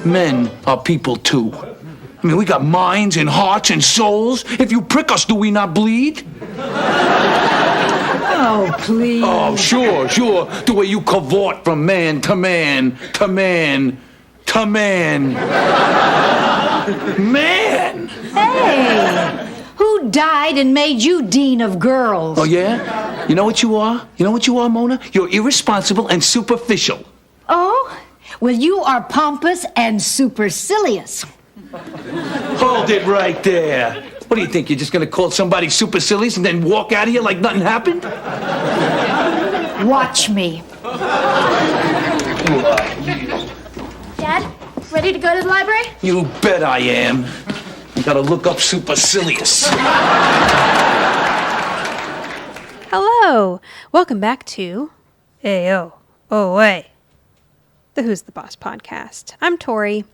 Men are people too. I mean, we got minds and hearts and souls. If you prick us, do we not bleed? Oh, please. Oh, sure. The way you cavort from man to man to man to man. Man! Hey! Who died and made you dean of girls? Oh, yeah? You know what you are? You know what you are, Mona? You're irresponsible and superficial. Oh? Well, you are pompous and supercilious. Hold it right there. What do you think? You're just going to call somebody supercilious and then walk out of here like nothing happened? Watch me. Dad, ready to go to the library? You bet I am. You gotta look up supercilious. Hello. Welcome back to AOOA, the Who's the Boss podcast. I'm Tori.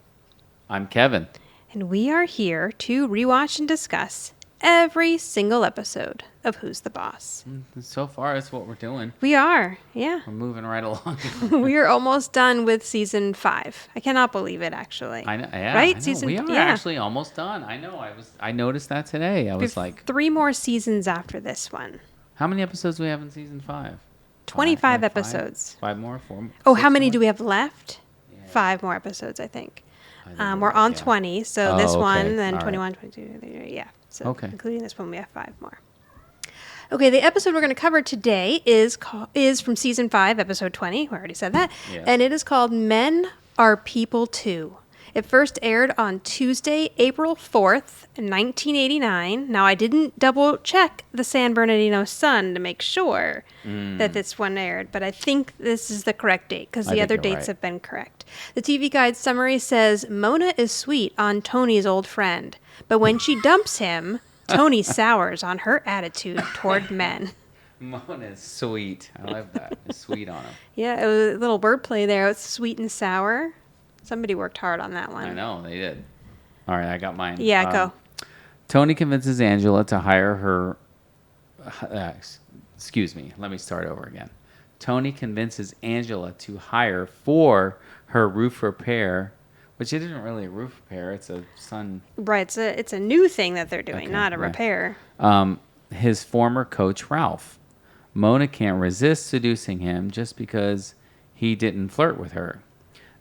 I'm Kevin. And we are here to rewatch and discuss every single episode of Who's the Boss. So far, that's what we're doing. We are, yeah. We're moving right along. We are almost done with season 5. I cannot believe it, actually. I know, yeah, right? I know. We are actually almost done. I know. I noticed that today. I was like, 3 more seasons after this one. how many episodes do we have in season 5? 25 episodes. 5 more? 4? Oh, how many more? do we have left? Yeah. 5 more episodes, I think. I We're on yeah. 20, so Oh, this okay. one, then All 21, 22, yeah. So Okay. including this one, we have 5 more. Okay, the episode we're going to cover today is from season 5, episode 20. We already said that. Yes. And it is called Men Are People Too. It first aired on Tuesday, April 4th, 1989. Now, I didn't double check the San Bernardino Sun to make sure that this one aired, but I think this is the correct date because the other dates have been correct. The TV Guide summary says, Mona is sweet on Tony's old friend, but when she dumps him, Tony sours on her attitude toward men. Mona's sweet. I love that. It's sweet on him. Yeah, it was a little wordplay there. It's sweet and sour. Somebody worked hard on that one. I know, they did. All right, I got mine. Yeah, go. Tony convinces Angela to hire her... excuse me. Let me start over again. Tony convinces Angela to hire for her roof repair, which it isn't really a roof repair. It's a sun... Right, it's a new thing that they're doing, Okay, not a right. repair. His former coach, Ralph. Mona can't resist seducing him just because he didn't flirt with her.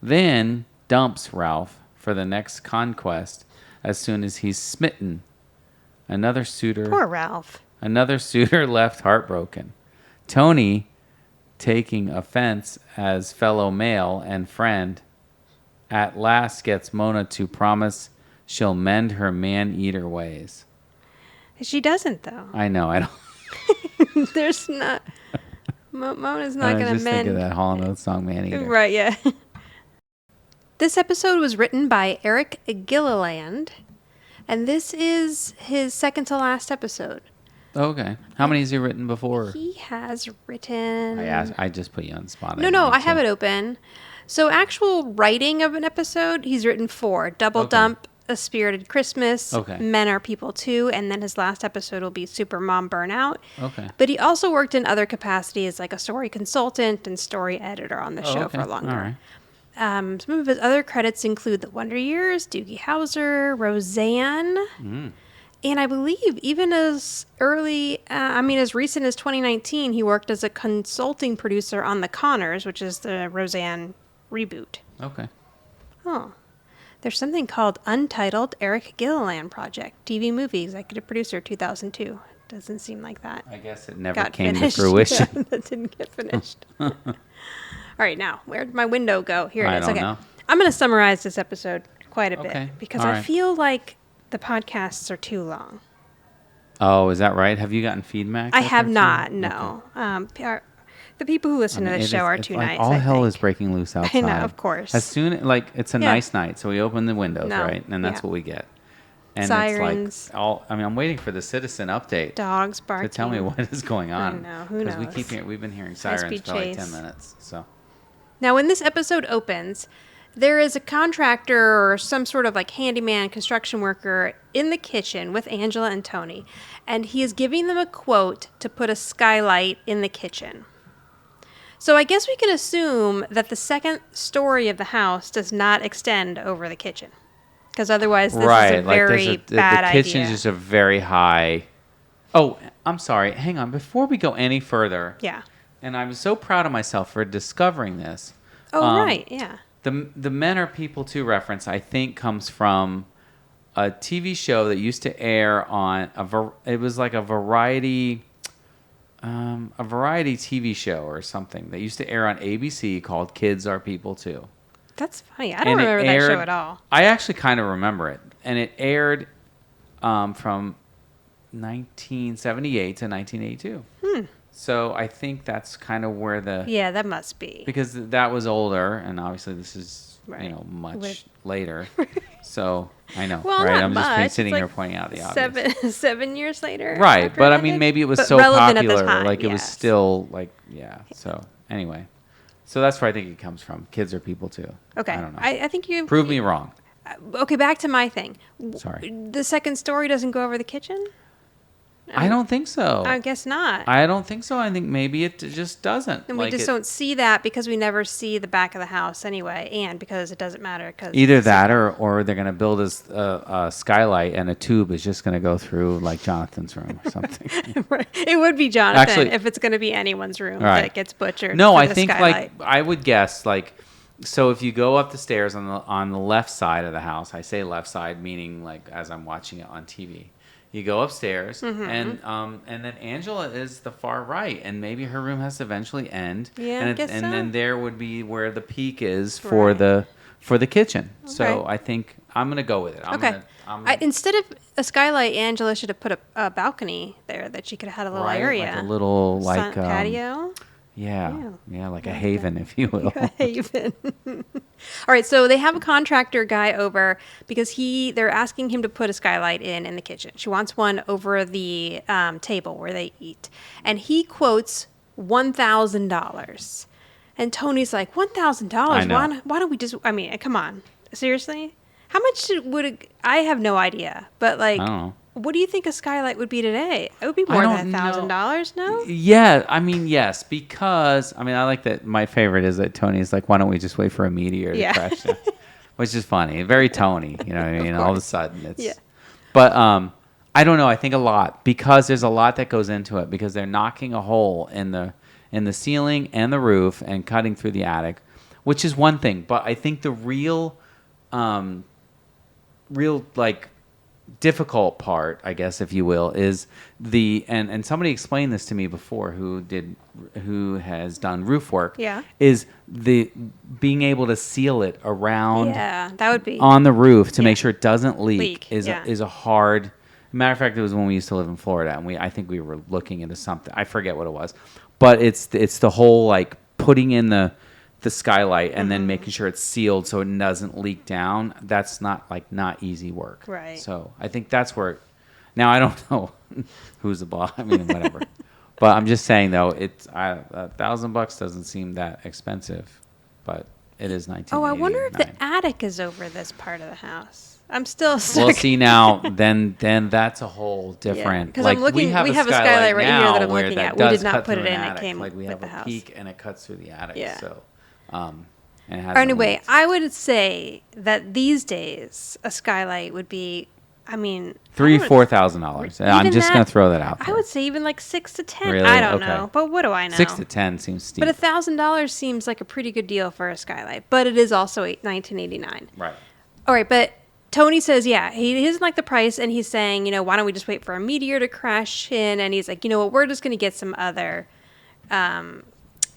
Then dumps Ralph for the next conquest as soon as he's smitten. Another suitor Poor Ralph. left heartbroken. Tony, taking offense as fellow male and friend, at last gets Mona to promise she'll mend her man-eater ways. She doesn't, though. I know, I don't... There's not... Mona's not going to just think of mend... that Hall & Oates song, Man-Eater. Right, yeah. This episode was written by Eric Gilliland, and this is his second to last episode. Okay. How many has he written before? He has written... I just put you on the spot. No, I have it open. So actual writing of an episode, he's written 4. Double Dump, A Spirited Christmas, Men Are People Too, and then his last episode will be Super Mom Burnout. Okay. But he also worked in other capacities like a story consultant and story editor on the show for longer. All right. Some of his other credits include The Wonder Years, Doogie Howser, Roseanne, and I believe even as as recent as 2019, he worked as a consulting producer on The Conners, which is the Roseanne reboot. Okay. Oh. There's something called Untitled Eric Gilliland Project, TV movie executive producer 2002. Doesn't seem like that. I guess it never got came finished. to fruition. Yeah, that didn't get finished. All right, now, where'd my window go? Here it is. I don't know. I'm going to summarize this episode quite a bit Okay, because all I right. feel like the podcasts are too long. Oh, is that right? Have you gotten feedback? I have not, no. The people who listen to this show are too nice. All I hell think. is breaking loose outside. I know, of course. As soon it's a nice night, so we open the windows, No, right? And that's yeah. what we get. And Sirens. it's like I'm waiting for the citizen update Dogs barking. to tell me what is going on. know, who knows? Because we've been hearing sirens High-speed for like chase. 10 minutes. So Now, when this episode opens, there is a contractor or some sort of like handyman, construction worker in the kitchen with Angela and Tony, and he is giving them a quote to put a skylight in the kitchen. So I guess we can assume that the second story of the house does not extend over the kitchen. Because otherwise this is a very bad the kitchen idea. is just a very high. Oh, I'm sorry. Hang on. Before we go any further. Yeah. And I'm so proud of myself for discovering this. Oh, right. Yeah. The Men Are People Too reference, I think, comes from a TV show that used to air on it was like a variety TV show or something that used to air on ABC called Kids Are People Too. That's funny. I don't remember that show at all. I actually kind of remember it. And it aired from 1978 to 1982. So I think that's kind of where Yeah, that must be. because that was older, and obviously this is Right. much later. So I know, Well, right? not I'm just much. sitting It's here like pointing out the obvious. 7 years later. Right, after but I that, mean, maybe it was but so relevant at the popular, time, like it was yes. still like So anyway, so that's where I think it comes from. Kids Are People Too. Okay. I don't know. I think you Prove me wrong. Okay, back to my thing. Sorry. The second story doesn't go over the kitchen? I don't think so. I guess not. I don't think so. I think maybe it just doesn't. And we just don't see that because we never see the back of the house anyway, and because it doesn't matter. Cause Either that, or they're going to build a skylight, and a tube is just going to go through like Jonathan's room or something. Right. It would be Jonathan Actually- if it's going to be anyone's room Right. that gets butchered. No, for I the think skylight. like I would guess like so if you go up the stairs on the left side of the house, I say left side meaning like as I'm watching it on TV. You go upstairs, and then Angela is the far right, and maybe her room has to eventually end. Yeah, and I guess and so. then there would be where the peak is for Right. the kitchen. So Okay. I think I'm gonna go with it. Okay. Instead of a skylight, Angela should have put a balcony there that she could have had a little right, area. like a little Sun patio. yeah, like a haven, if you will. Haven. All right, so they have a contractor guy over because they're asking him to put a skylight in the kitchen. She wants one over the table where they eat, and he quotes $1,000. And Tony's like, $1,000? I know. Why don't we just? I mean, come on, seriously? How much would it? I have no idea, but like, I don't know. what do you think a skylight would be today? It would be I more don't than $1,000, no? Yeah, I mean, yes, because I mean, I like that. My favorite is that Tony's like, "Why don't we just wait for a meteor to Yeah. crash down?" Which is funny, very Tony. You know what I mean? All of a sudden, it's. Yeah. But I don't know. I think a lot because there's a lot that goes into it because they're knocking a hole in the ceiling and the roof and cutting through the attic, which is one thing. But I think the real like difficult part, I guess, if you will, is and somebody explained this to me before who has done roof work. Yeah. Is the being able to seal it around Yeah, that would be. on the roof to Yeah. make sure it doesn't leak, is yeah. a hard. Matter of fact, it was when we used to live in Florida, and I think we were looking into something. I forget what it was, but it's the whole like putting in the skylight and then making sure it's sealed so it doesn't leak down. That's not easy work. Right. So I think that's where. Now I don't know who's the boss. I mean, whatever. But I'm just saying though, it's $1,000 doesn't seem that expensive, but it is 1989. Oh, I wonder if the attic is over this part of the house. I'm still stuck. Well, see now, then that's a whole different. Because like I'm looking, we have a skylight right here that I'm where looking at. does We did not cut put through it an in. It attic. came like we with have the a house. peak and it cuts through the attic. Yeah. So, and it hasn't Anyway, leaked. I would say that these days a skylight would be. I mean, $3,000-$4,000. I'm just gonna throw that out there. I would say even like 6 to 10. Really? I don't Okay. know, but what do I know? 6 to 10 seems steep. But $1,000 seems like a pretty good deal for a skylight. But it is also 1989. right. All right, but Tony says, yeah, he doesn't like the price, and he's saying, why don't we just wait for a meteor to crash in? And he's like, you know what, we're just going to get some other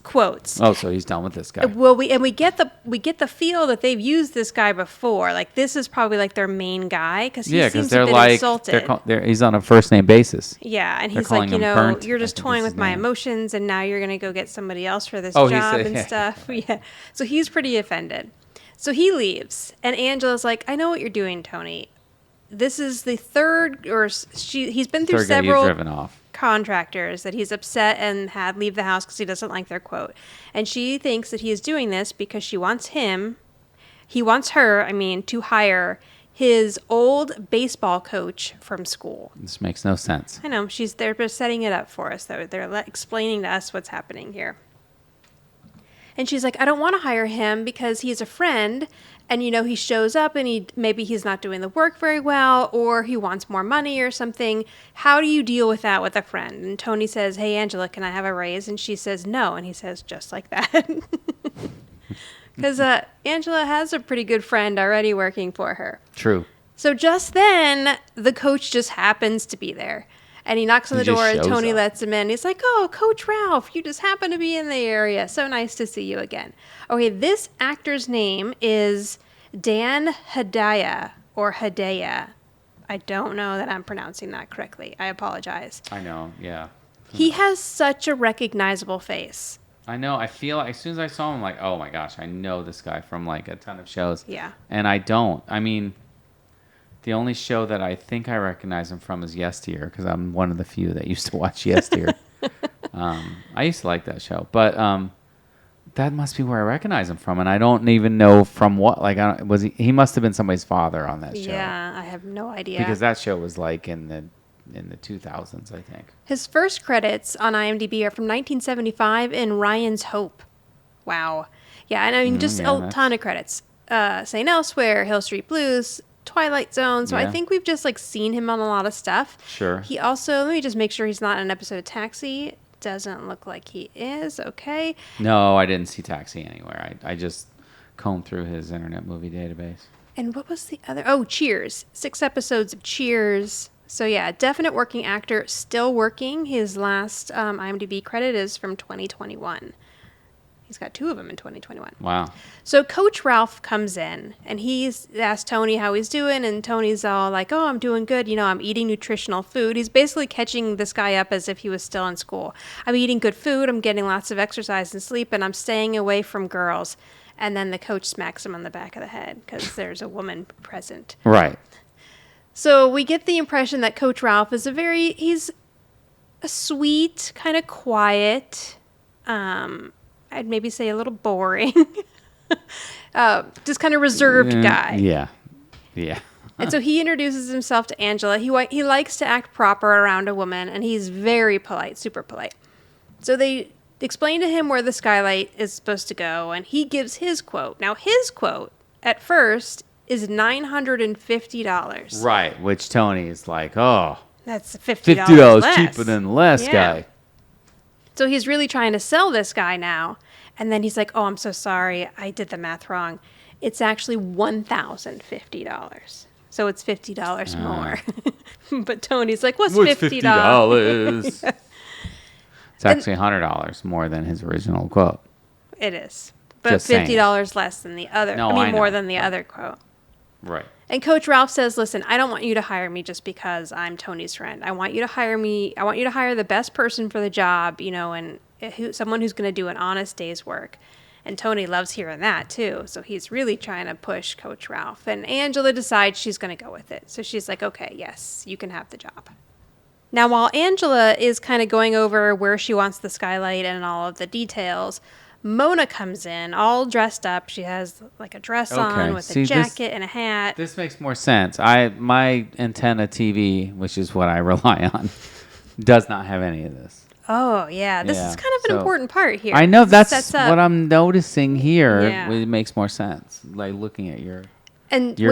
quotes. Oh, so he's done with this guy. Well, we get the feel that they've used this guy before. Like this is probably like their main guy because he Yeah, seems because to they're have been like insulted. he's on a first name basis. Yeah, and They're he's like, calling him Burnt, you're just I think toying is with his my name. emotions, and now you're gonna go get somebody else for this Oh, he job said- and yeah. stuff. Yeah, so he's pretty offended. So he leaves, and Angela's like, I know what you're doing, Tony. This is the third, he's been through Third guy you've several driven off. contractors that he's upset and had leave the house because he doesn't like their quote. And she thinks that he is doing this because he wants her, to hire his old baseball coach from school. This makes no sense. I know, they're just setting it up for us, though. They're explaining to us what's happening here. And she's like, I don't want to hire him because he's a friend. And, he shows up and maybe he's not doing the work very well, or he wants more money or something. How do you deal with that with a friend? And Tony says, hey, Angela, can I have a raise? And she says, no. And he says, just like that. Because Angela has a pretty good friend already working for her. True. So just then, the coach just happens to be there. And he knocks on the door, and Tony lets him in. He's like, oh, Coach Ralph, you just happen to be in the area. So nice to see you again. Okay, this actor's name is Dan Hedaya, or Hedaya. I don't know that I'm pronouncing that correctly. I apologize. I know, yeah. He has such a recognizable face. I know. I feel like as soon as I saw him, I'm like, oh my gosh, I know this guy from like a ton of shows. Yeah. And I don't. I mean, the only show that I think I recognize him from is Yesteryear, because I'm one of the few that used to watch Yesteryear. I used to like that show, but that must be where I recognize him from, and I don't even know from what. Like, he must have been somebody's father on that show. Yeah, I have no idea. Because that show was like in the 2000s, I think. His first credits on IMDb are from 1975 in Ryan's Hope. Wow. Yeah, and I mean, just a ton of credits. St. Elsewhere, Hill Street Blues, Twilight Zone. So I think we've just like seen him on a lot of stuff. Sure. He also, let me just make sure he's not in an episode of Taxi. Doesn't look like he is. Okay. No, I didn't see Taxi anywhere. I just combed through his Internet Movie Database. And what was the other? Oh, Cheers. 6 episodes of Cheers. So yeah, definite working actor, still working. His last IMDb credit is from 2021. He's got 2 of them in 2021. Wow. So Coach Ralph comes in, and he's asked Tony how he's doing, and Tony's all like, oh, I'm doing good. I'm eating nutritional food. He's basically catching this guy up as if he was still in school. I'm eating good food. I'm getting lots of exercise and sleep, and I'm staying away from girls. And then the coach smacks him on the back of the head because there's a woman present. Right. So we get the impression that Coach Ralph is he's a sweet, kind of quiet, I'd maybe say a little boring, just kind of reserved guy. Yeah. Yeah. And so he introduces himself to Angela. He likes to act proper around a woman, and he's very polite, super polite. So they explain to him where the skylight is supposed to go, and he gives his quote. Now, his quote, at first, is $950. Right, which Tony is like, oh. That's $50 $50 cheaper than less guy. So he's really trying to sell this guy now. And then he's like, oh, I'm so sorry. I did the math wrong. It's actually $1,050. So it's $50 more. But Tony's like, what's $50? It's actually $100 more than his original quote. It is. But Just $50 less than the other. No, I mean, more know. than the other quote. Right. And Coach Ralph says, listen, I don't want you to hire me just because I'm Tony's friend. I want you to hire me. I want you to hire the best person for the job, and someone who's going to do an honest day's work. And Tony loves hearing that, too. So he's really trying to push Coach Ralph. And Angela decides she's going to go with it. So she's like, okay, yes, you can have the job. Now, while Angela is kind of going over where she wants the skylight and all of the details, Mona comes in all dressed up. She has like a dress on with a jacket and a hat. This makes more sense. My antenna TV, which is what I rely on, does not have any of this. Oh, yeah. This is kind of an important part here. I know that's what I'm noticing here. Yeah. It makes more sense, like looking at your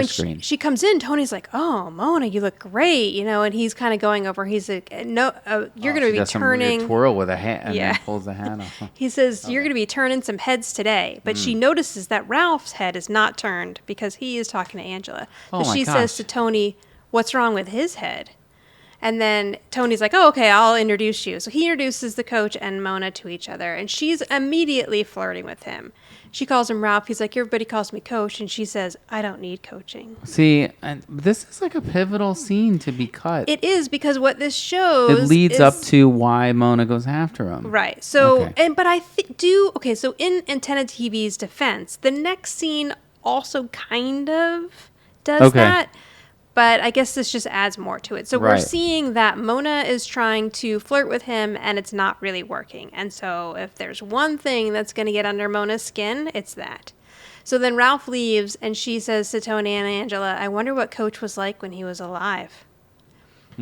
screen. She comes in, Tony's like, oh, Mona, you look great, and he's kind of going over. He's like, no, you're going to be turning. Some twirl with a hat and then pulls the hat off. He says, you're going to be turning some heads today. But she notices that Ralph's head is not turned because he is talking to Angela. Oh, so she says to Tony, what's wrong with his head? And then Tony's like, oh, okay, I'll introduce you. So he introduces the coach and Mona to each other. And she's immediately flirting with him. She calls him Ralph. He's like, everybody calls me coach. And she says, I don't need coaching. See, and this is like a pivotal scene to be cut. It is, because what this shows it leads up to why Mona goes after him. Right. So, so in Antenna TV's defense, the next scene also kind of does that. But I guess this just adds more to it. So we're seeing that Mona is trying to flirt with him, and it's not really working. And so if there's one thing that's going to get under Mona's skin, it's that. So then Ralph leaves, and she says to Tony and Angela, I wonder what Coach was like when he was alive.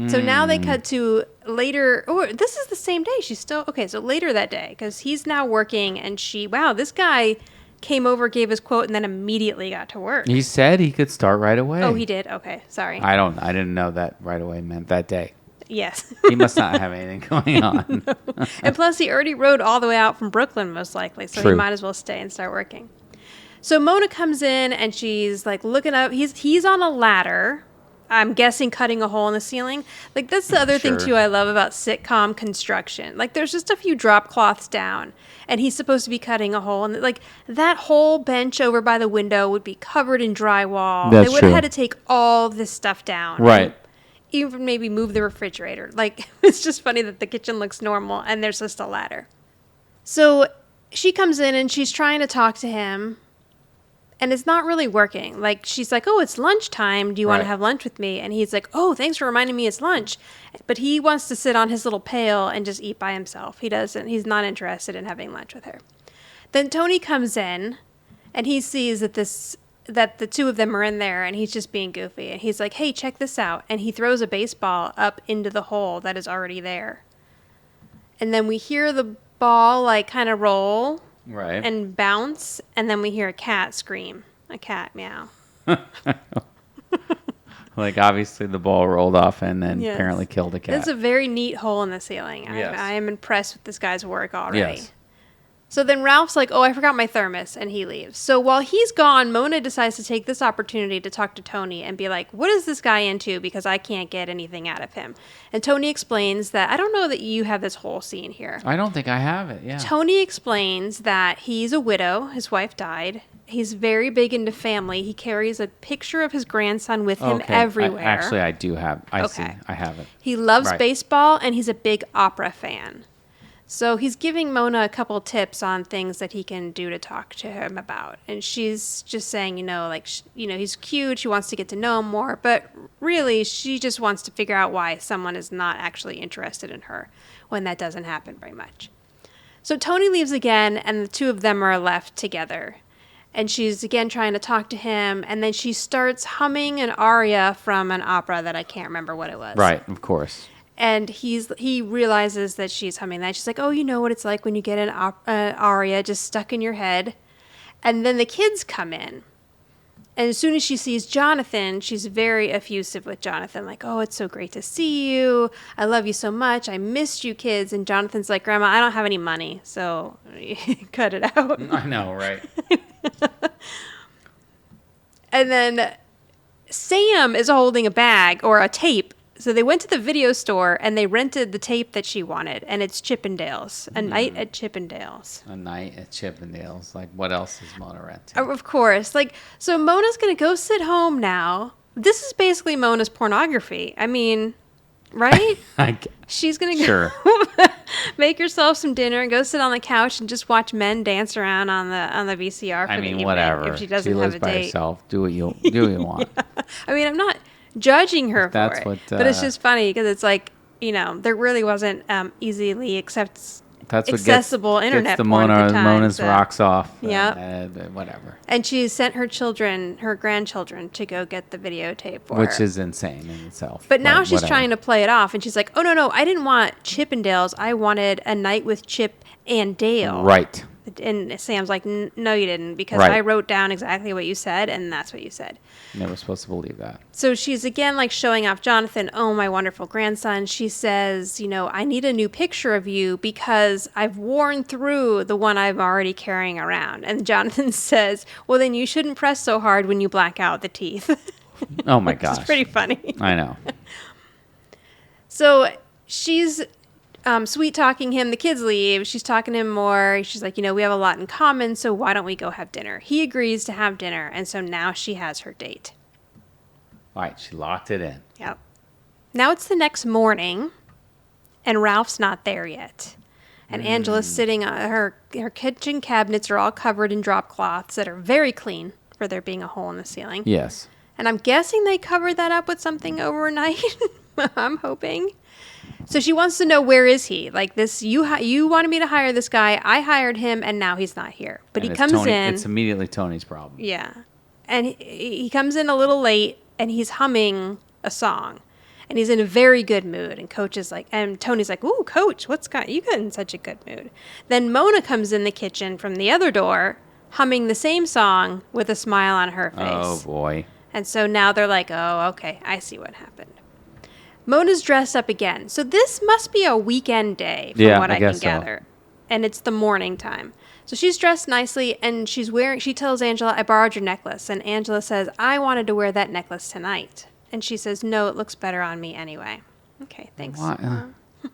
So now they cut to later. Oh, this is the same day. She's still okay. So later that day, because he's now working, and wow, this guy came over, gave his quote, and then immediately got to work. He said he could start right away. Oh, he did. Okay, sorry. I didn't know that right away meant that day. Yes. He must not have anything going on. No. And plus, he already rode all the way out from Brooklyn, most likely, so True. he might as well stay and start working. So Mona comes in, and she's like looking up. He's on a ladder. I'm guessing cutting a hole in the ceiling. Like, that's the other thing, Sure. too, I love about sitcom construction. Like, there's just a few drop cloths down, and he's supposed to be cutting a hole. And, like, that whole bench over by the window would be covered in drywall. That's They would true. have had to take all this stuff down. Right. Even maybe move the refrigerator. Like, it's just funny that the kitchen looks normal, and there's just a ladder. So she comes in, and she's trying to talk to him. And it's not really working. Like, she's like, oh, it's lunchtime. Do you want to Right. have lunch with me? And he's like, oh, thanks for reminding me it's lunch. But he wants to sit on his little pail and just eat by himself. He's not interested in having lunch with her. Then Tony comes in, and he sees that the two of them are in there, and he's just being goofy. And he's like, hey, check this out. And he throws a baseball up into the hole that is already there. And then we hear the ball, like, kind of roll. Right. And bounce, and then we hear a cat scream. A cat meow. Like, obviously, the ball rolled off and then Yes. apparently killed a cat. It's a very neat hole in the ceiling. Yes. I am impressed with this guy's work already. Yes. So then Ralph's like, oh, I forgot my thermos, and he leaves. So while he's gone, Mona decides to take this opportunity to talk to Tony and be like, what is this guy into? Because I can't get anything out of him. And Tony explains that, I don't know that you have this whole scene here. I don't think I have it, yeah. Tony explains that he's a widow. His wife died. He's very big into family. He carries a picture of his grandson with him everywhere. Actually, I do have. I see. Okay. I have it. He loves Right. baseball, and he's a big opera fan. So he's giving Mona a couple tips on things that he can do to talk to him about. And she's just saying, he's cute. She wants to get to know him more. But really, she just wants to figure out why someone is not actually interested in her when that doesn't happen very much. So Tony leaves again, and the two of them are left together. And she's again trying to talk to him. And then she starts humming an aria from an opera that I can't remember what it was. Right, of course. And he realizes that she's humming that. She's like, oh, you know what it's like when you get an aria just stuck in your head. And then the kids come in. And as soon as she sees Jonathan, she's very effusive with Jonathan. Like, oh, it's so great to see you. I love you so much. I missed you, kids. And Jonathan's like, Grandma, I don't have any money, so cut it out. I know, right? And then Sam is holding a bag or a tape. So they went to the video store and they rented the tape that she wanted, and it's Chippendales, A Night at Chippendales. A night at Chippendales. Like, what else is Mona renting? Of course. Like, so Mona's going to go sit home now. This is basically Mona's pornography. I mean, right? She's going to Sure. make herself some dinner and go sit on the couch and just watch men dance around on the VCR for the evening. Whatever. If she doesn't lives have a by date. herself. Do what you want. I mean, I'm not judging her for That's it, what, but it's just funny because it's like, there really wasn't easily That's what accessible internet gets the porn at the time, Mona's so- rocks off. Yeah. Whatever. And she sent her grandchildren, to go get the videotape for Which her. is insane in itself. But now she's whatever. trying to play it off, and she's like, oh, no, I didn't want Chippendales. I wanted A Night with Chip and Dale. Right. And Sam's like, no, you didn't, because Right. I wrote down exactly what you said, and that's what you said. Never supposed to believe that. So she's again like showing off Jonathan. Oh, my wonderful grandson. She says, I need a new picture of you because I've worn through the one I'm already carrying around. And Jonathan says, well, then you shouldn't press so hard when you black out the teeth. Oh, my gosh. It's pretty funny. I know. So she's sweet talking him. The kids leave. She's talking to him more. She's like, we have a lot in common, so why don't we go have dinner? He agrees to have dinner, and so now she has her date. All right. She locked it in. Yep. Now it's the next morning, and Ralph's not there yet. And Angela's sitting on her kitchen cabinets are all covered in drop cloths that are very clean for there being a hole in the ceiling. Yes. And I'm guessing they covered that up with something overnight. I'm hoping. So she wants to know, where is he? Like, this, you wanted me to hire this guy. I hired him, and now he's not here. But And he it's comes Tony, in. It's immediately Tony's problem. Yeah. And he comes in a little late, and he's humming a song. And he's in a very good mood. And Tony's like, ooh, Coach, what's got you in such a good mood? Then Mona comes in the kitchen from the other door, humming the same song with a smile on her face. Oh, boy. And so now they're like, oh, okay, I see what happened. Mona's dressed up again. So this must be a weekend day from what I can gather. And it's the morning time. So she's dressed nicely and she tells Angela, I borrowed your necklace. And Angela says, I wanted to wear that necklace tonight. And she says, no, it looks better on me anyway. Okay, thanks.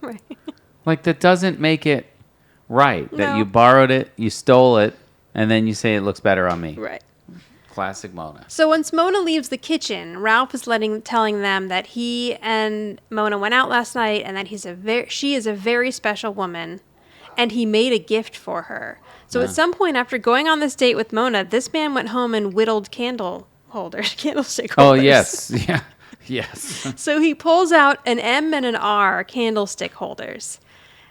Right. Like, that doesn't make it right. No. That you borrowed it, you stole it, and then you say it looks better on me. Right. Classic Mona. So once Mona leaves the kitchen, Ralph is telling them that he and Mona went out last night and that she is a very special woman, and he made a gift for her. So at some point after going on this date with Mona, this man went home and whittled candlestick holders. Oh, yes. Yeah. Yes. So he pulls out an M and an R candlestick holders.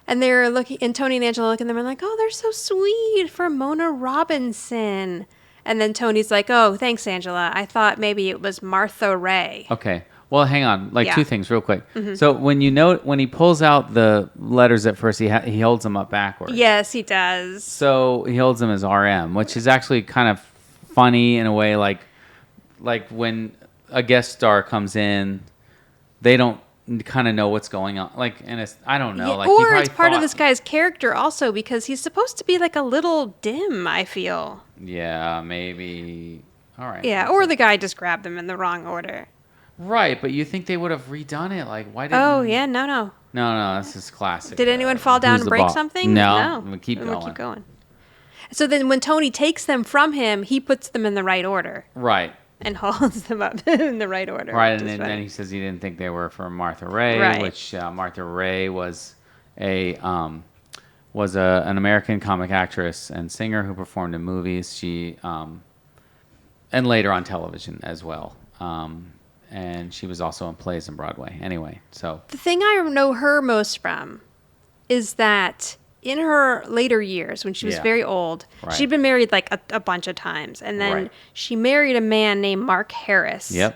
And they're looking, and Tony and Angela look at them and like, oh, they're so sweet for Mona Robinson. And then Tony's like, oh, thanks, Angela. I thought maybe it was Martha Ray. Okay. Well, hang on. Two things real quick. Mm-hmm. So when he pulls out the letters at first, he holds them up backwards. Yes, he does. So he holds them as RM, which is actually kind of funny in a way, like when a guest star comes in, they don't kind of know what's going on. I don't know. Yeah, or it's part of this guy's character also because he's supposed to be like a little dim, I feel. Yeah, maybe. All right. Yeah, or the guy just grabbed them in the wrong order. Right, but you think they would have redone it? Like, why didn't... Oh, yeah, no. No, this is classic. Did anyone fall down and break something? No. We'll keep going. We'll keep going. So then when Tony takes them from him, he puts them in the right order. Right. And holds them up in the right order. Right, and then he says he didn't think they were from Martha Ray, right. Which Martha Ray was an American comic actress and singer who performed in movies. She and later on television as well. And she was also in plays on Broadway. Anyway, so the thing I know her most from is that in her later years, when she was very old, she'd been married like a bunch of times. And then she married a man named Mark Harris. Yep.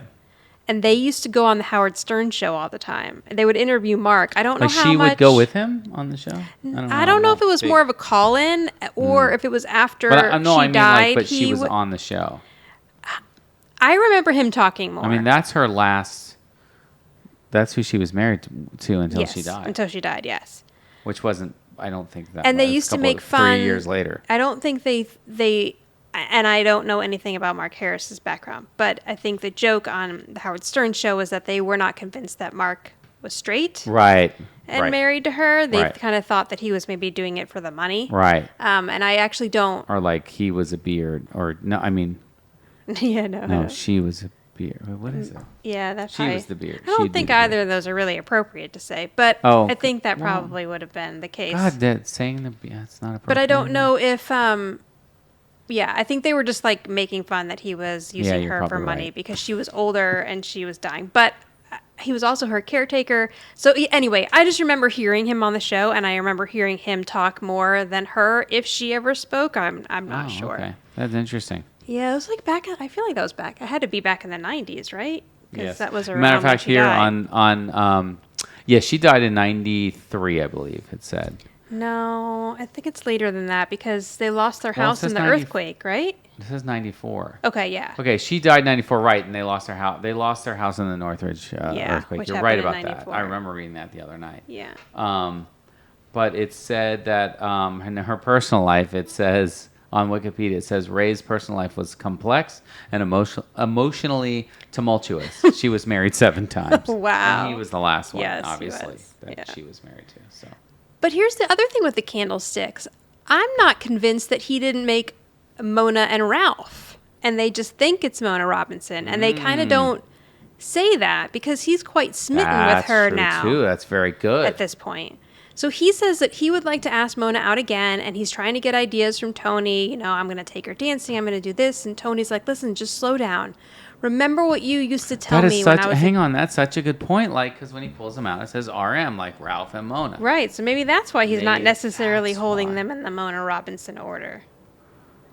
And they used to go on the Howard Stern show all the time. They would interview Mark. I don't know how she much... would go with him on the show? I don't know if it was more of a call-in or if it was after she died. But she was on the show. I remember him talking more. I mean, that's her last... That's who she was married to until she died. Until she died, yes. Which wasn't... I don't think that. And they used to make fun 3 years later. I don't think they and I don't know anything about Mark Harris's background, but I think the joke on the Howard Stern show was that they were not convinced that Mark was straight. Right. And married to her. They kind of thought that he was maybe doing it for the money. Right. And I actually don't. Or like he was a beard, or no, I mean. Yeah, no. No, she was a beard. What is it? Yeah, that's she was the beard. I don't think either of those are really appropriate to say, but I think that probably would have been the case. God, that saying it's not appropriate. But I don't know if I think they were just like making fun that he was using her for money because she was older and she was dying. But he was also her caretaker. So anyway, I just remember hearing him on the show, and I remember hearing him talk more than her. If she ever spoke, I'm not sure. Okay, that's interesting. Yeah, it was like I feel like that was back. It had to be back in the 90s, right? Yes. That was around matter of fact, when she here died. she died in 93, I believe it said. No, I think it's later than that because they lost their house in the earthquake, right? This is 94. Okay, yeah. Okay, she died in 94, right, and they lost their house. They lost their house in the Northridge earthquake. You're right about that. I remember reading that the other night. Yeah. But it said that in her personal life, it says on Wikipedia, it says Ray's personal life was complex and emotionally tumultuous. She was married 7 times. Wow. And he was the last one, yes, obviously, that she was married to. So. But here's the other thing with the candlesticks. I'm not convinced that he didn't make Mona and Ralph, and they just think it's Mona Robinson, and they kind of don't say that because he's quite smitten with her now. Too. That's very good. At this point. So he says that he would like to ask Mona out again, and he's trying to get ideas from Tony. You know, I'm going to take her dancing. I'm going to do this. And Tony's like, listen, just slow down. Remember what you used to tell me when I was... Hang on, that's such a good point. Like, because when he pulls them out, it says RM, like Ralph and Mona. Right, so maybe that's why he's not necessarily holding them in the Mona Robinson order.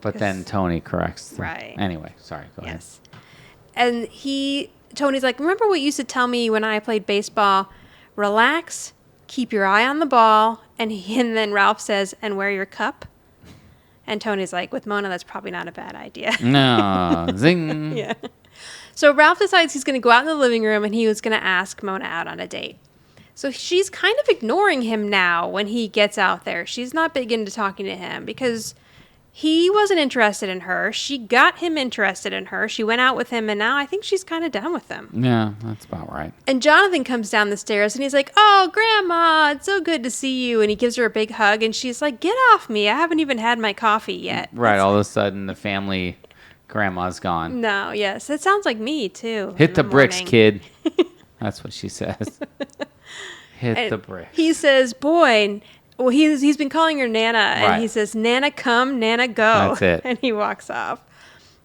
But then Tony corrects them. Right. Anyway, sorry, go ahead. And he Tony's like, remember what you used to tell me when I played baseball? Relax, keep your eye on the ball. And then Ralph says, and wear your cup. And Tony's like, with Mona, that's probably not a bad idea. No, zing. Yeah. So Ralph decides he's going to go out in the living room and he was going to ask Mona out on a date. So she's kind of ignoring him now when he gets out there. She's not big into talking to him because he wasn't interested in her. She got him interested in her. She went out with him, and now I think she's kind of done with him. Yeah, that's about right. And Jonathan comes down the stairs, and he's like, oh, Grandma, it's so good to see you. And he gives her a big hug, and she's like, get off me. I haven't even had my coffee yet. Right, all of a sudden, the family grandma's gone. No, yes. It sounds like me, too. Hit the bricks, kid. That's what she says. Hit the bricks. He says, boy... Well, he's been calling her Nana, and Right. he says, Nana come, Nana go. That's it. And he walks off.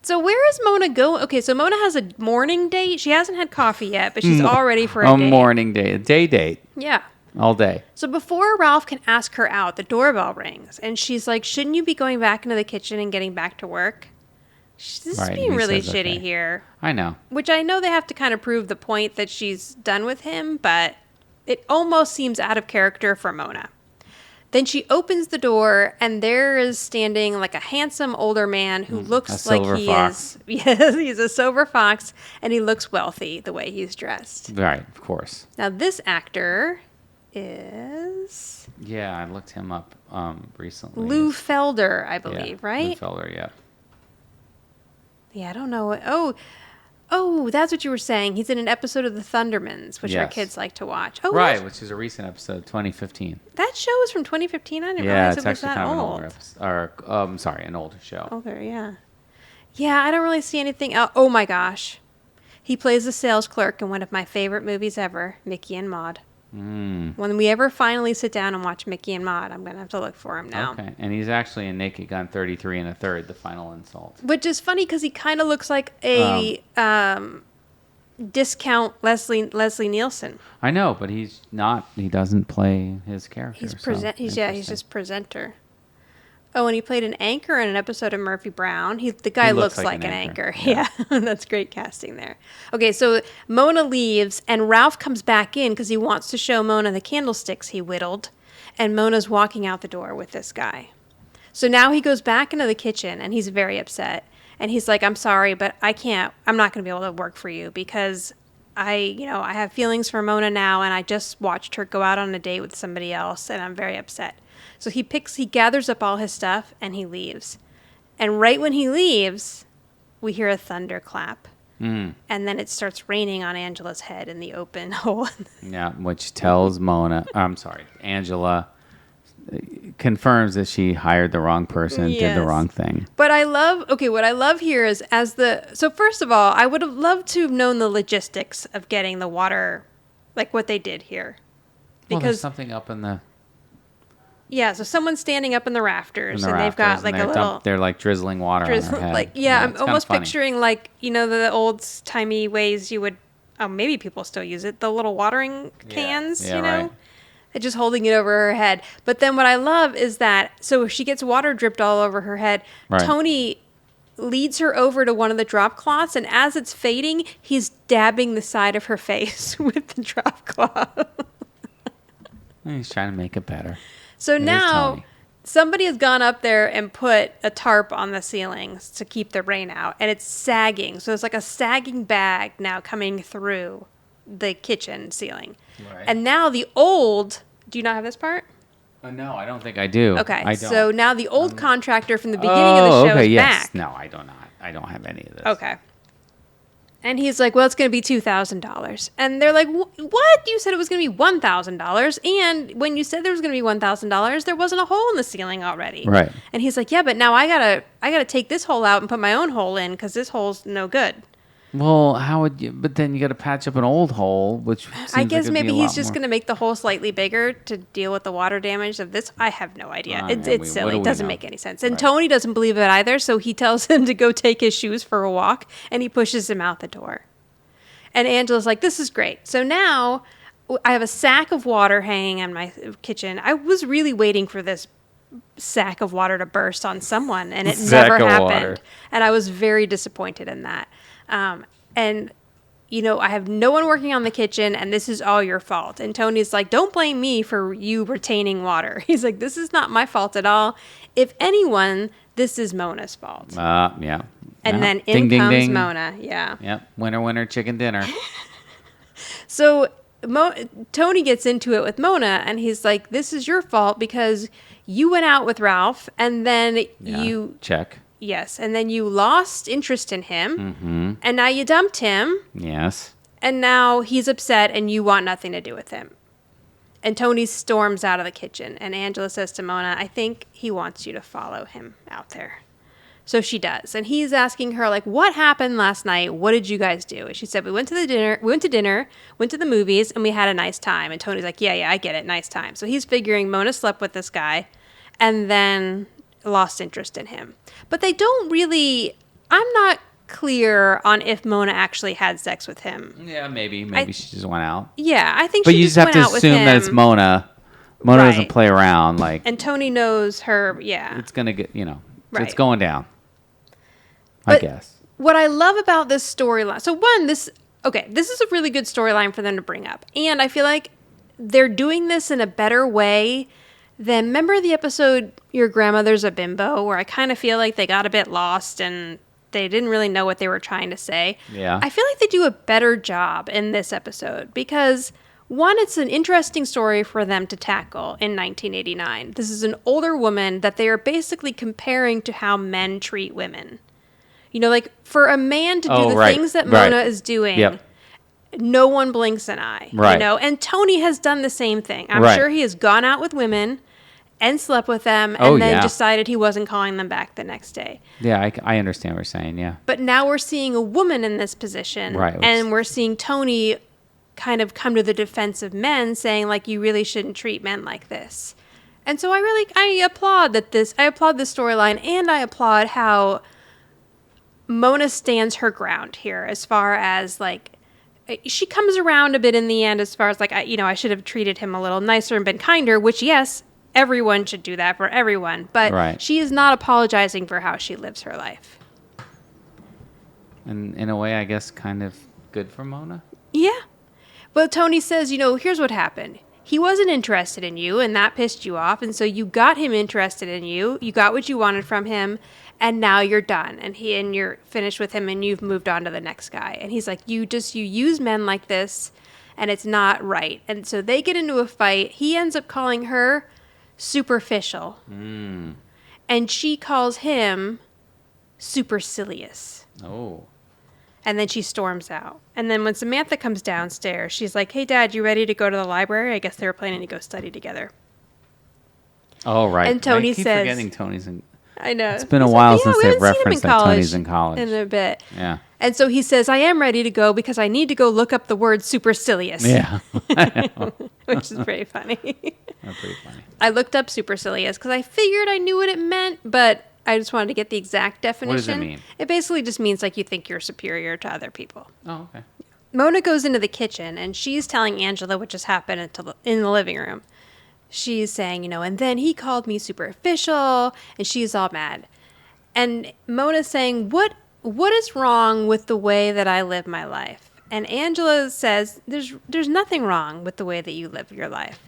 So where is Mona going? Okay, so Mona has a morning date. She hasn't had coffee yet, but she's all ready for a date. Morning date. A day date. Yeah. All day. So before Ralph can ask her out, the doorbell rings, and she's like, shouldn't you be going back into the kitchen and getting back to work? This is Right, being he really says, shitty okay. here. I know. Which I know they have to kind of prove the point that she's done with him, but it almost seems out of character for Mona. Then she opens the door, and there is standing like a handsome older man who looks like silver he fox. is. Yes, he's a silver fox, and he looks wealthy the way he's dressed. Right, of course. Now, this actor is Yeah, I looked him up recently. Lou Felder, I believe, Yeah, right? Lou Felder, yeah. Yeah, I don't know. Oh, that's what you were saying. He's in an episode of The Thundermans, which our Yes. kids like to watch. Oh, Right, which is a recent episode, 2015. that show is from 2015. I didn't Yeah, realize it's it was actually that kind of an old. older episode. An older show. Older, yeah. Yeah, I don't really see anything else. Oh my gosh. He plays the sales clerk in one of my favorite movies ever, Mickey and Maude. When we ever finally sit down and watch Mickey and Maude, I'm going to have to look for him now. Okay, and he's actually in Naked Gun 33 and a third, The Final Insult. Which is funny because he kind of looks like a discount Leslie Nielsen. I know, but he's not. He doesn't play his character. He's so he's interesting. just presenter. Oh, and he played an anchor in an episode of Murphy Brown. The guy looks like an anchor. Yeah, that's great casting there. Okay, so Mona leaves, and Ralph comes back in because he wants to show Mona the candlesticks he whittled, and Mona's walking out the door with this guy. So now he goes back into the kitchen, and he's very upset. And he's like, I'm sorry, but I'm not going to be able to work for you because I have feelings for Mona now, and I just watched her go out on a date with somebody else, and I'm very upset. So he gathers up all his stuff, and he leaves. And right when he leaves, we hear a thunderclap. And then it starts raining on Angela's head in the open hole. Yeah, which tells Angela confirms that she hired the wrong person and did the wrong thing. But what I love here is so first of all, I would have loved to have known the logistics of getting the water, like what they did here. Well, there's something up in the... Yeah, so someone's standing up in the rafters, and they've got like a little... They're like drizzling water on their head. I'm it's almost kinda funny. picturing the old-timey ways you would... Oh, maybe people still use it. The little watering cans, right. And just holding it over her head. But then what I love is that... So she gets water dripped all over her head. Right. Tony leads her over to one of the drop cloths, and as it's fading, he's dabbing the side of her face with the drop cloth. He's trying to make it better. So It is now Tony. somebody has gone up there and put a tarp on the ceilings to keep the rain out, and it's sagging. So it's like a sagging bag now coming through the kitchen ceiling. Right. And now do you not have this part? No, I don't think I do. Okay, I don't. so now the old contractor from the beginning of the show is back. No, I do not. I don't have any of this. Okay. And he's like, well, it's going to be $2,000. And they're like, what? You said it was going to be $1,000. And when you said there was going to be $1,000, there wasn't a hole in the ceiling already. Right. And he's like, yeah, but now I gotta take this hole out and put my own hole in because this hole's no good. Well, how would you? But then you got to patch up an old hole, which seems I guess like it'd maybe be a he's lot just more. going to make the hole slightly bigger to deal with the water damage of this. I have no idea. It's what silly. do It we doesn't know? make any sense. And Right. Tony doesn't believe it either, so he tells him to go take his shoes for a walk, and he pushes him out the door. And Angela's like, this is great. So now I have a sack of water hanging on my kitchen. I was really waiting for this sack of water to burst on someone, and it Sack never of happened. water. And I was very disappointed in that. And I have no one working on the kitchen and this is all your fault. And Tony's like, don't blame me for you retaining water. He's like, this is not my fault at all. If anyone, this is Mona's fault. Yeah. And then ding, in comes ding. Mona. Yeah. Yep. Winner, winner, chicken dinner. So Tony gets into it with Mona and he's like, this is your fault because you went out with Ralph and then you... Check. Yes. And then you lost interest in him. Mm-hmm. And now you dumped him. Yes. And now he's upset and you want nothing to do with him. And Tony storms out of the kitchen. And Angela says to Mona, I think he wants you to follow him out there. So she does. And he's asking her, like, what happened last night? What did you guys do? And she said, we went to dinner, went to the movies, and we had a nice time. And Tony's like, yeah, I get it. Nice time. So he's figuring Mona slept with this guy and then lost interest in him. But they don't really, I'm not clear on if Mona actually had sex with him. Yeah, maybe she just went out. Yeah, I think But she you just just have went to out with assume that it's him. Mona. Mona doesn't play around. Like, And Tony knows her, yeah. it's going to get, Right. it's going down. I But guess. what I love about this storyline, so one, this is a really good storyline for them to bring up. And I feel like they're doing this in a better way than, remember the episode Your Grandmother's a Bimbo, where I kind of feel like they got a bit lost and they didn't really know what they were trying to say. Yeah. I feel like they do a better job in this episode because, one, it's an interesting story for them to tackle in 1989. This is an older woman that they are basically comparing to how men treat women. Like for a man to do the things that Mona is doing, Yep. no one blinks an eye. Right. And Tony has done the same thing. I'm sure he has gone out with women and slept with them and then decided he wasn't calling them back the next day. Yeah, I understand what you're saying, yeah. But now we're seeing a woman in this position. Right. And we're seeing Tony kind of come to the defense of men, saying, like, you really shouldn't treat men like this. And so I applaud this storyline, and I applaud how Mona stands her ground here as far as, like, she comes around a bit in the end as far as, like, I should have treated him a little nicer and been kinder, which, yes, everyone should do that for everyone. But she is not apologizing for how she lives her life. And in a way, I guess, kind of good for Mona? Yeah. But Tony says, here's what happened. He wasn't interested in you, and that pissed you off. And so you got him interested in you. You got what you wanted from him, and now you're done. And you're finished with him, and you've moved on to the next guy. And he's like, you use men like this, and it's not right. And so they get into a fight. He ends up calling her superficial. And she calls him supercilious. Oh. And then she storms out. And then when Samantha comes downstairs, she's like, hey, Dad, you ready to go to the library? I guess they were planning to go study together. Oh, right. And Tony I keep says... forgetting Tony's in... I know. It's been a He's while like, since we they've haven't seen him referenced that Tony's in college. In a bit. Yeah. And so he says, I am ready to go because I need to go look up the word supercilious. Yeah. I know. Which is pretty funny. That's pretty funny. I looked up supercilious because I figured I knew what it meant, but I just wanted to get the exact definition. What does it mean? It basically just means like you think you're superior to other people. Oh, okay. Mona goes into the kitchen and she's telling Angela what just happened in the living room. She's saying, and then he called me superficial, and she's all mad. And Mona's saying, what is wrong with the way that I live my life? And Angela says, there's nothing wrong with the way that you live your life.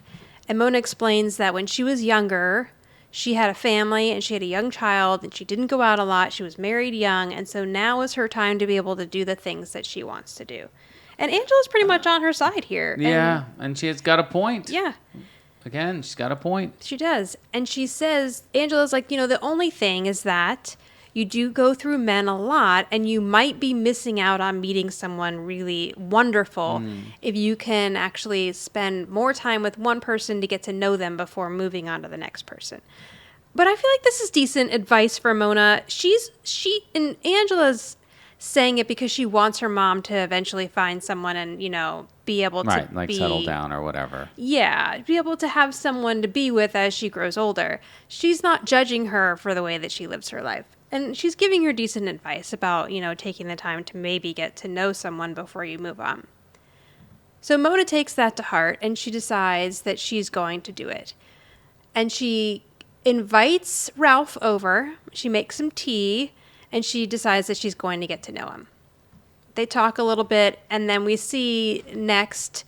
And Mona explains that when she was younger, she had a family and she had a young child and she didn't go out a lot. She was married young. And so now is her time to be able to do the things that she wants to do. And Angela's pretty much on her side here. Yeah. And she has got a point. Yeah. Again, she's got a point. She does. And she says, Angela's like, the only thing is that you do go through men a lot and you might be missing out on meeting someone really wonderful if you can actually spend more time with one person to get to know them before moving on to the next person. But I feel like this is decent advice for Mona. And Angela's saying it because she wants her mom to eventually find someone and, be able to settle down or whatever. Yeah, be able to have someone to be with as she grows older. She's not judging her for the way that she lives her life. And she's giving her decent advice about, taking the time to maybe get to know someone before you move on. So Mona takes that to heart and she decides that she's going to do it. And she invites Ralph over. She makes some tea and she decides that she's going to get to know him. They talk a little bit, and then we see next,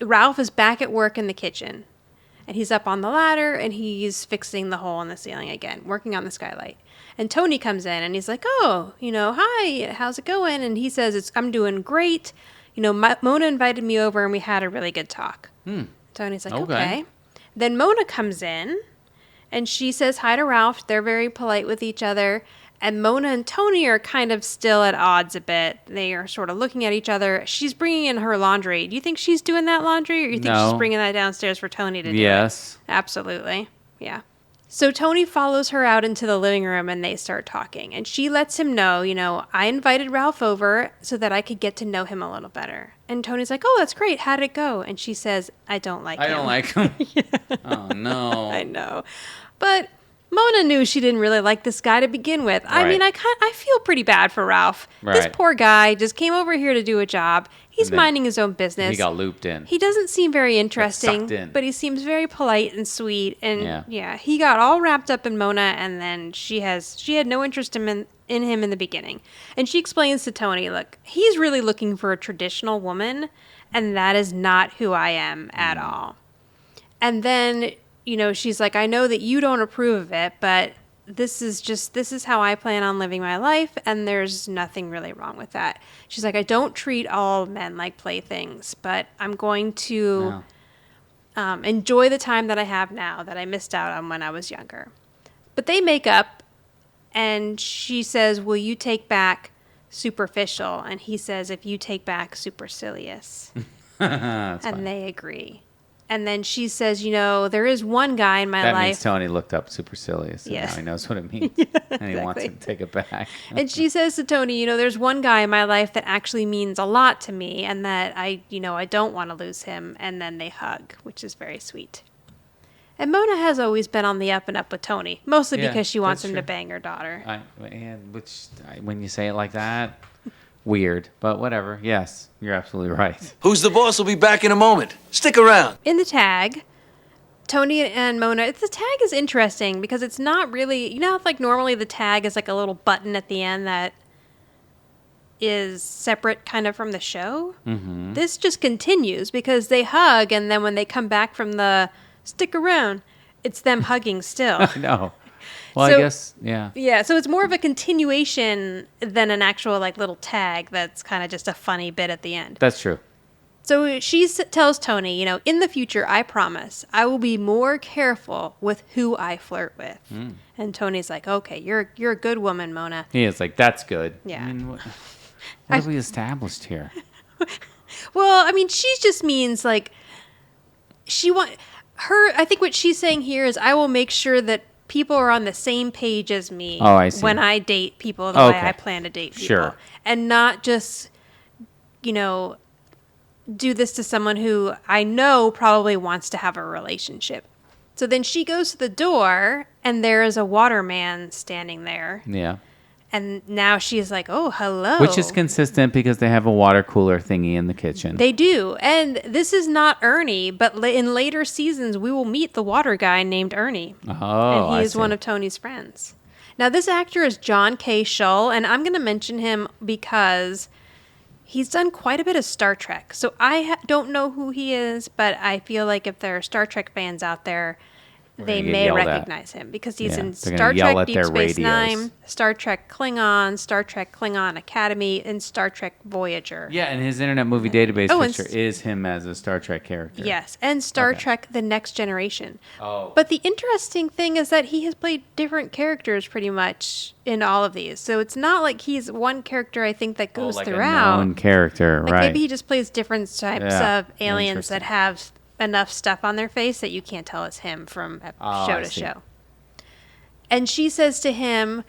Ralph is back at work in the kitchen. And he's up on the ladder, and he's fixing the hole in the ceiling again, working on the skylight. And Tony comes in, and he's like, oh, hi, how's it going? And he says, I'm doing great. Mona invited me over, and we had a really good talk. Tony's like, okay. Then Mona comes in, and she says hi to Ralph. They're very polite with each other. And Mona and Tony are kind of still at odds a bit. They are sort of looking at each other. She's bringing in her laundry. Do you think she's doing that laundry, or you think she's bringing that downstairs for Tony to do? Yes. Absolutely. Yeah. So Tony follows her out into the living room, and they start talking. And she lets him know, I invited Ralph over so that I could get to know him a little better. And Tony's like, oh, that's great. How'd it go? And she says, I don't like him. I don't like him. Oh, no. I know. But Mona knew she didn't really like this guy to begin with. Right. I mean, I feel pretty bad for Ralph. Right. This poor guy just came over here to do a job. He's minding his own business. He got looped in. He doesn't seem very interesting, sucked in. but he seems very polite and sweet. And yeah, he got all wrapped up in Mona, and then she had no interest in him in the beginning. And she explains to Tony, look, he's really looking for a traditional woman, and that is not who I am at all. And then, she's like, I know that you don't approve of it, but this is how I plan on living my life, and there's nothing really wrong with that. She's like, I don't treat all men like playthings, but I'm going to enjoy the time that I have now that I missed out on when I was younger. But they make up, and she says, will you take back superficial? And he says, if you take back supercilious. And funny. They agree. And then she says, there is one guy in my life. That means Tony looked up supercilious, and now he knows what it means. And he wants to take it back. And she says to Tony, there's one guy in my life that actually means a lot to me, and that I don't want to lose him. And then they hug, which is very sweet. And Mona has always been on the up and up with Tony, mostly because she wants him to bang her daughter. When you say it like that, weird, but whatever. Yes, you're absolutely right. Who's the boss will be back in a moment. Stick around. In the tag, Tony and Mona, the tag is interesting because it's not really, how like normally the tag is like a little button at the end that is separate kind of from the show. Mm-hmm. This just continues because they hug, and then when they come back from the stick around, it's them hugging still. I know. Well, So- I guess, yeah. Yeah, so it's more of a continuation than an actual like little tag that's kind of just a funny bit at the end. That's true. So she tells Tony, in the future, I promise, I will be more careful with who I flirt with. And Tony's like, okay, you're a good woman, Mona. He is like, that's good. Yeah. I mean, what have we established here? Well, I mean, she just means like I think what she's saying here is I will make sure that people are on the same page as me when I date people the way I plan to date people. Sure. And not just, do this to someone who I know probably wants to have a relationship. So then she goes to the door, and there is a waterman standing there. Yeah. And now she's like, oh, hello. Which is consistent because they have a water cooler thingy in the kitchen. They do. And this is not Ernie, but in later seasons, we will meet the water guy named Ernie. Oh, And he is one of Tony's friends. Now, this actor is John K. Shull, and I'm going to mention him because he's done quite a bit of Star Trek. So I don't know who he is, but I feel like if there are Star Trek fans out there, they may recognize him because he's in Star Trek Deep Space Nine, Star Trek Klingon Academy, and Star Trek Voyager. Yeah, and his Internet Movie Database picture is him as a Star Trek character. Yes, and Star Trek The Next Generation. Oh. But the interesting thing is that he has played different characters pretty much in all of these. So it's not like he's one character, I think, that goes throughout. A known character, like right. Maybe he just plays different types of aliens that have enough stuff on their face that you can't tell it's him from show to show. And she says to him,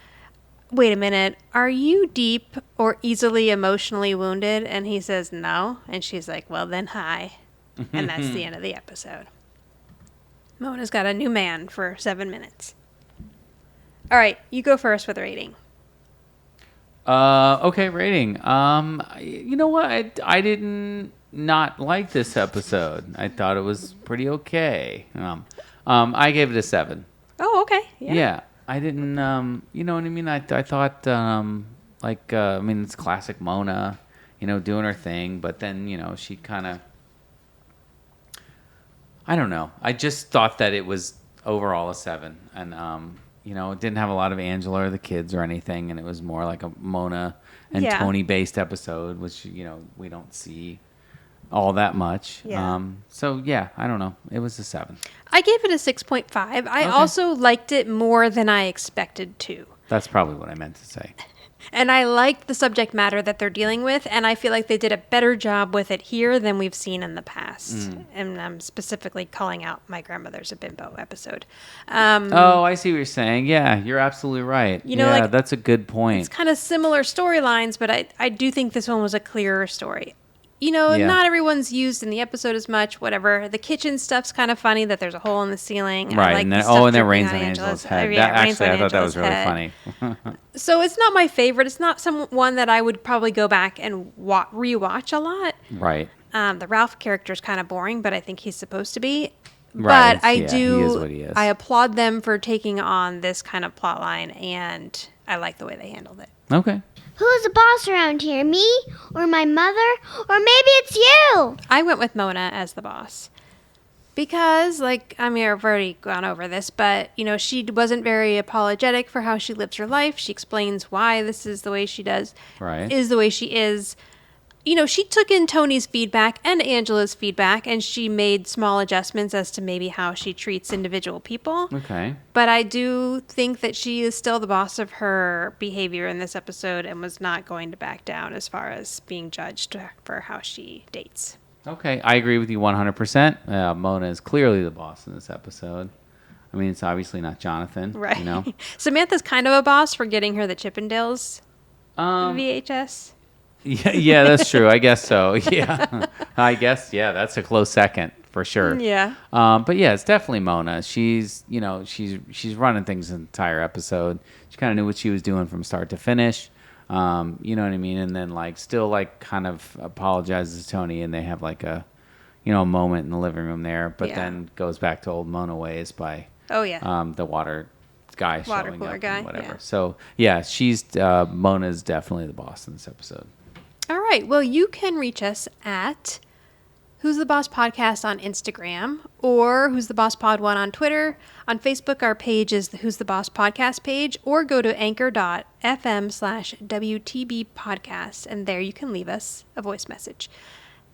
wait a minute, are you deep or easily emotionally wounded? And he says, no. And she's like, well, then hi. And that's the end of the episode. Mona's got a new man for 7 minutes. All right, you go first with rating. Okay, rating. You know what? I didn't not like this episode. I thought it was pretty okay. I gave it a 7. Oh, okay. Yeah. I didn't, you know what I mean? I thought Like, I mean, it's classic Mona, doing her thing. But then, she kind of, I don't know. I just thought that it was overall a 7. And, it didn't have a lot of Angela or the kids or anything. And it was more like a Mona and Tony-based episode, which, we don't see all that much. Yeah. So, yeah, I don't know. It was a 7. I gave it a 6.5. I also liked it more than I expected to. That's probably what I meant to say. And I liked the subject matter that they're dealing with, and I feel like they did a better job with it here than we've seen in the past. And I'm specifically calling out My Grandmother's a Bimbo episode. I see what you're saying. Yeah, you're absolutely right. That's a good point. It's kind of similar storylines, but I do think this one was a clearer story. Not everyone's used in the episode as much, whatever. The kitchen stuff's kind of funny that there's a hole in the ceiling. Right, like and then rains on Angela's head. I thought that was really funny. So it's not my favorite. It's not one that I would probably go back and rewatch a lot. Right. The Ralph character is kind of boring, but I think he's supposed to be. Right. But he is what he is. I applaud them for taking on this kind of plot line, and I like the way they handled it. Okay. Who's the boss around here? Me? Or my mother? Or maybe it's you? I went with Mona as the boss. Because, I've already gone over this, but, she wasn't very apologetic for how she lives her life. She explains why this is the way she does. Right. Is the way she is. She took in Tony's feedback and Angela's feedback, and she made small adjustments as to maybe how she treats individual people. Okay. But I do think that she is still the boss of her behavior in this episode and was not going to back down as far as being judged for how she dates. Okay, I agree with you 100%. Mona is clearly the boss in this episode. I mean, it's obviously not Jonathan. Right. Samantha's kind of a boss for getting her the Chippendales VHS. Yeah, that's true. I guess so. Yeah, I guess. Yeah, that's a close second for sure. Yeah. But yeah, it's definitely Mona. She's she's running things the entire episode. She kind of knew what she was doing from start to finish. You know what I mean? And then still kind of apologizes to Tony, and they have a moment in the living room there. But then goes back to old Mona ways by the water guy showing cooler up guy, and whatever. yeah. So yeah, Mona's definitely the boss in this episode. All right. Well, you can reach us at Who's the Boss Podcast on Instagram or Who's the Boss Pod 1 on Twitter. On Facebook, our page is the Who's the Boss Podcast page, or go to anchor.fm/WTB podcast, and there you can leave us a voice message.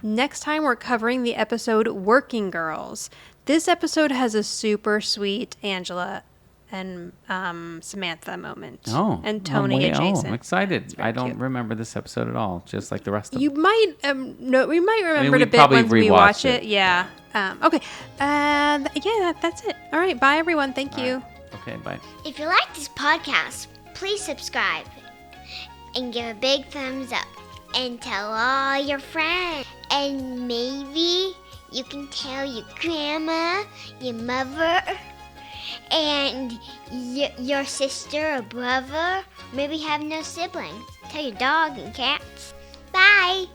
Next time, we're covering the episode Working Girls. This episode has a super sweet Angela and Samantha moment. Oh, and Tony adjacent. I'm excited. I don't cute. remember this episode at all, just like the rest of them. You might we might remember we it a bit probably once we watch rewatched it. Yeah. Okay. That's it. All right. Bye, everyone. Thank you. Right. Okay. Bye. If you like this podcast, please subscribe and give a big thumbs up and tell all your friends. And maybe you can tell your grandma, your mother, and your sister or brother. Maybe have no siblings. Tell your dog and cats. Bye.